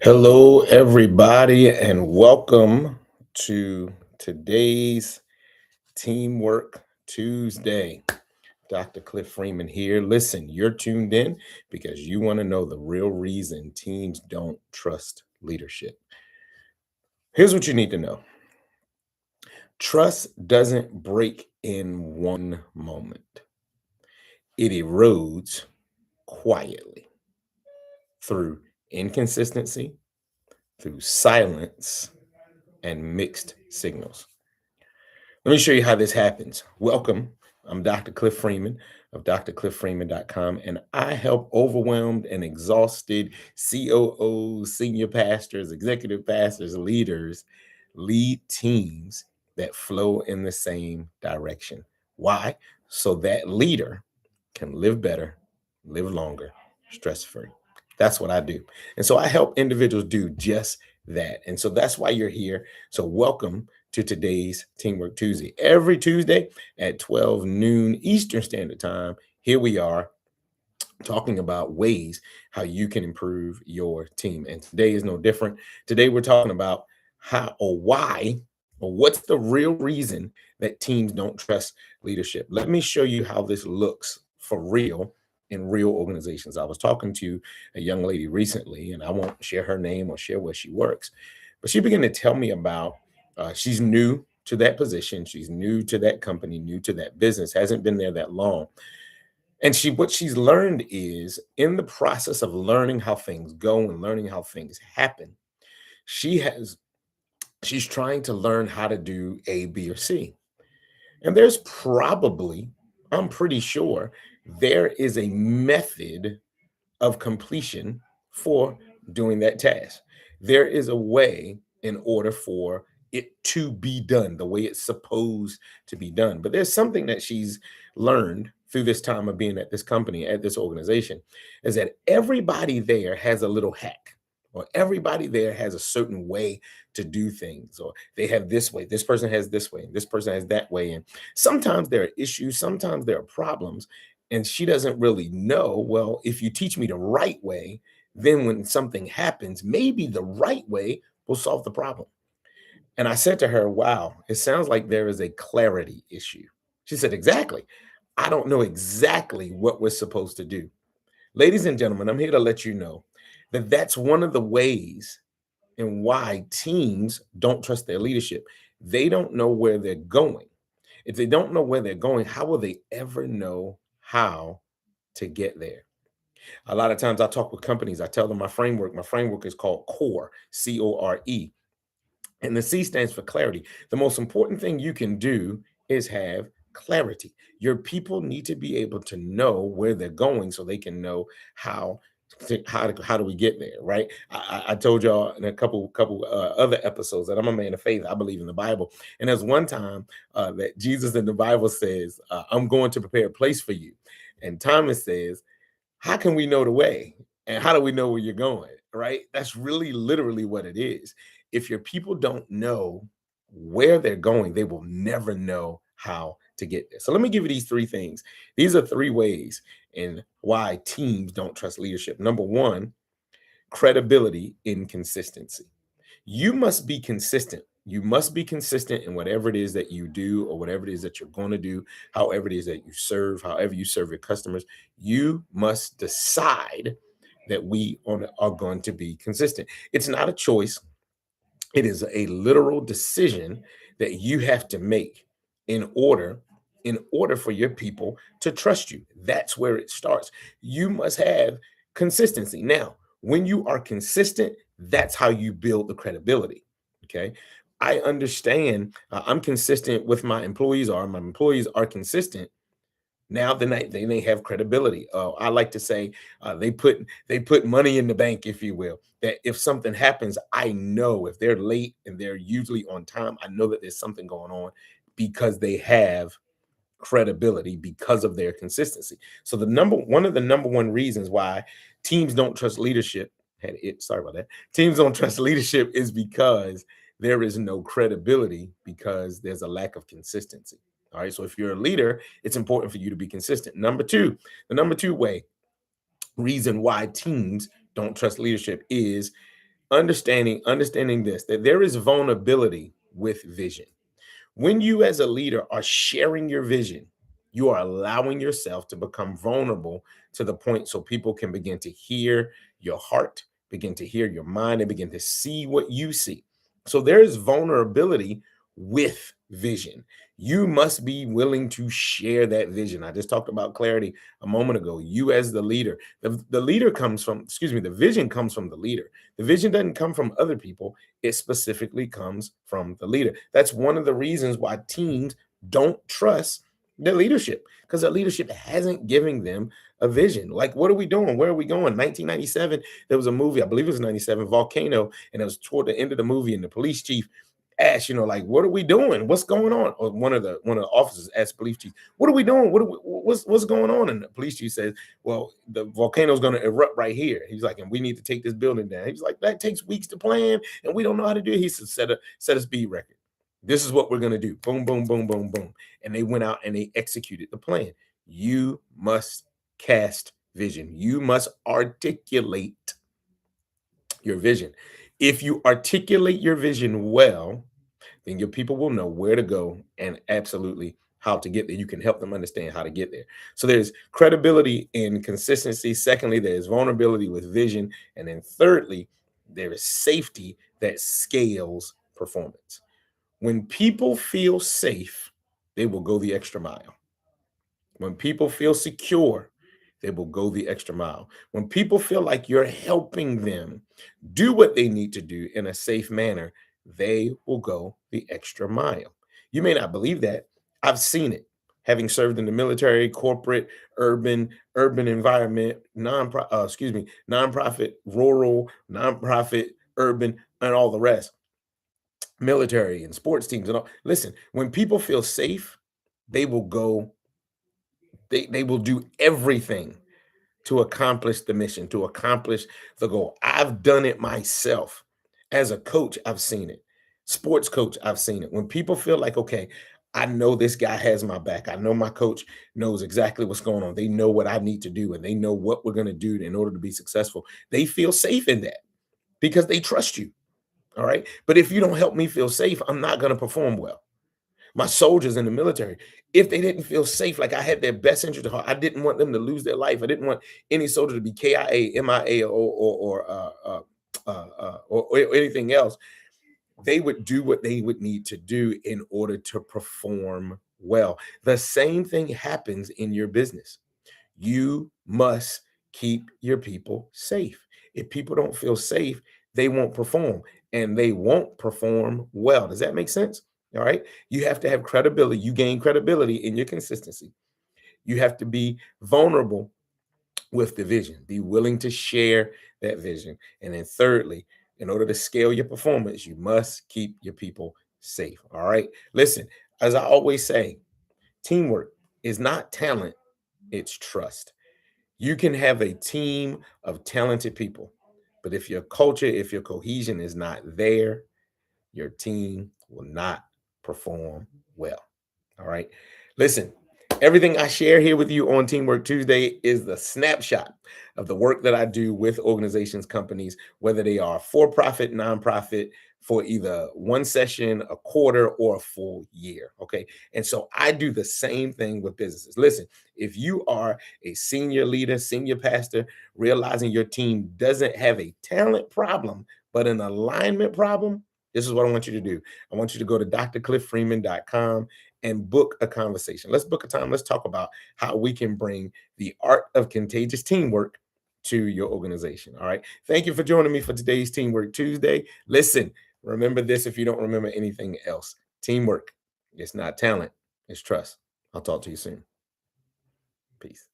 Hello, everybody, and welcome to today's Teamwork Tuesday. Dr. Cliff Freeman here. Listen, you're tuned in because you want to know the real reason teams don't trust leadership. Here's what you need to know: trust doesn't break in one moment, it erodes quietly through inconsistency, through silence, and mixed signals. Let me show you how this happens. Welcome. I'm Dr. Cliff Freeman of drclifffreeman.com, and I help overwhelmed and exhausted COOs, senior pastors, executive pastors, leaders lead teams that flow in the same direction. Why? So that leader can live better, live longer, stress free. That's what I do. And so I help individuals do just that. And so that's why you're here. So welcome to today's Teamwork Tuesday. Every Tuesday at 12 noon Eastern Standard Time, here we are talking about ways how you can improve your team. And today is no different. Today we're talking about how or why or what's the real reason that teams don't trust leadership. Let me show you how this looks for real in real organizations. I was talking to a young lady recently, and I won't share her name or share where she works, but she began to tell me about she's new to that position, she's new to that company, new to that business, hasn't been there that long, and what she's learned is in the process of learning how things go and learning how things happen, she has she's trying to learn how to do A, B, or C. And there's probably, I'm pretty sure, there is a method of completion for doing that task. There is a way in order for it to be done the way it's supposed to be done. But there's something that she's learned through this time of being at this company, at this organization, is that everybody there has a little hack, or everybody there has a certain way to do things, or they have this way, this person has this way, and this person has that way. And sometimes there are issues, sometimes there are problems, and she doesn't really know, well, if you teach me the right way, then when something happens, maybe the right way will solve the problem. And I said to her, wow, it sounds like there is a clarity issue. She said, exactly. I don't know exactly what we're supposed to do. Ladies and gentlemen, I'm here to let you know that that's one of the ways in why teams don't trust their leadership. They don't know where they're going. If they don't know where they're going, how will they ever know how to get there? A lot of times I talk with companies, I tell them my framework. My framework is called CORE, C-O-R-E. And the C stands for clarity. The most important thing you can do is have clarity. Your people need to be able to know where they're going so they can know how how do we get there, right? I told y'all in a couple other episodes that I'm a man of faith. I believe in the Bible, and there's one time that Jesus in the Bible says, "I'm going to prepare a place for you," and Thomas says, how can we know the way? And how do we know where you're going? Right? That's really literally what it is. If your people don't know where they're going, they will never know how to get there. So let me give you these three things. These are three ways in why teams don't trust leadership. Number one, credibility in consistency. You must be consistent. You must be consistent in whatever it is that you do or whatever it is that you're going to do, however it is that you serve, however you serve your customers. You must decide that are going to be consistent. It's not a choice, it is a literal decision that you have to make in order for your people to trust you. That's where it starts. You must have consistency. Now, when you are consistent, that's how you build the credibility. Okay. I understand, I'm consistent with my employees, or my employees are consistent. Now then they have credibility. I like to say they put money in the bank, if you will. That if something happens, I know if they're late and they're usually on time, I know that there's something going on because they have credibility because of their consistency. So one of the number one reasons why teams don't trust leadership, sorry about that. Teams don't trust leadership is because there is no credibility because there's a lack of consistency. All right. So if you're a leader, it's important for you to be consistent. Number two, the number two reason why teams don't trust leadership is Understanding this, that there is vulnerability with vision. When you as a leader are sharing your vision, you are allowing yourself to become vulnerable to the point so people can begin to hear your heart, begin to hear your mind, and begin to see what you see. So there is vulnerability with vision. You must be willing to share that vision. I just talked about clarity a moment ago. You as the leader, the leader comes from, excuse me, the vision comes from the leader. The vision doesn't come from other people. It specifically comes from the leader. That's one of the reasons why teams don't trust their leadership, because the leadership hasn't given them a vision. Like, what are we doing? Where are we going? 1997, there was a movie, I believe it was 97, Volcano, and it was toward the end of the movie, and the police chief asked, like, what are we doing? What's going on? Or one of the officers asked police chief, what are we doing? What's going on? And the police chief says, well, the volcano is going to erupt right here. He's like, and we need to take this building down. He's like, that takes weeks to plan, and we don't know how to do it. He said, set a speed record. This is what we're going to do. Boom, boom, boom, boom, boom. And they went out and they executed the plan. You must cast vision. You must articulate your vision. If you articulate your vision well, then your people will know where to go and absolutely how to get there. You can help them understand how to get there. So there's credibility and consistency. Secondly, there's vulnerability with vision. And then thirdly, there is safety that scales performance. When people feel safe, they will go the extra mile. When people feel secure, they will go the extra mile. When people feel like you're helping them do what they need to do in a safe manner, they will go the extra mile. You may not believe that. I've seen it. Having served in the military, corporate, urban environment, nonprofit, rural, nonprofit, urban, and all the rest, military and sports teams and all. Listen, when people feel safe, they will go they will do everything to accomplish the mission, to accomplish the goal. I've done it myself. As a coach, I've seen it. Sports coach, I've seen it. When people feel like, okay, I know this guy has my back. I know my coach knows exactly what's going on. They know what I need to do and they know what we're going to do in order to be successful. They feel safe in that because they trust you. All right. But if you don't help me feel safe, I'm not going to perform well. My soldiers in the military, if they didn't feel safe, like I had their best interest at heart, I didn't want them to lose their life. I didn't want any soldier to be KIA, MIA, or anything else. They would do what they would need to do in order to perform well. The same thing happens in your business. You must keep your people safe. If people don't feel safe, they won't perform and they won't perform well. Does that make sense? All right. You have to have credibility. You gain credibility in your consistency. You have to be vulnerable with the vision, be willing to share that vision. And then, thirdly, in order to scale your performance, you must keep your people safe. All right. Listen, as I always say, teamwork is not talent, it's trust. You can have a team of talented people, but if your culture, if your cohesion is not there, your team will not perform well. All right. Listen, everything I share here with you on Teamwork Tuesday is the snapshot of the work that I do with organizations, companies, whether they are for profit, nonprofit, for either one session, a quarter, or a full year. Okay. And so I do the same thing with businesses. Listen, if you are a senior leader, senior pastor, realizing your team doesn't have a talent problem, but an alignment problem, this is what I want you to do. I want you to go to drcliffreeman.com and book a conversation. Let's book a time. Let's talk about how we can bring the art of contagious teamwork to your organization. All right. Thank you for joining me for today's Teamwork Tuesday. Listen, remember this if you don't remember anything else. Teamwork, it's not talent, it's trust. I'll talk to you soon. Peace.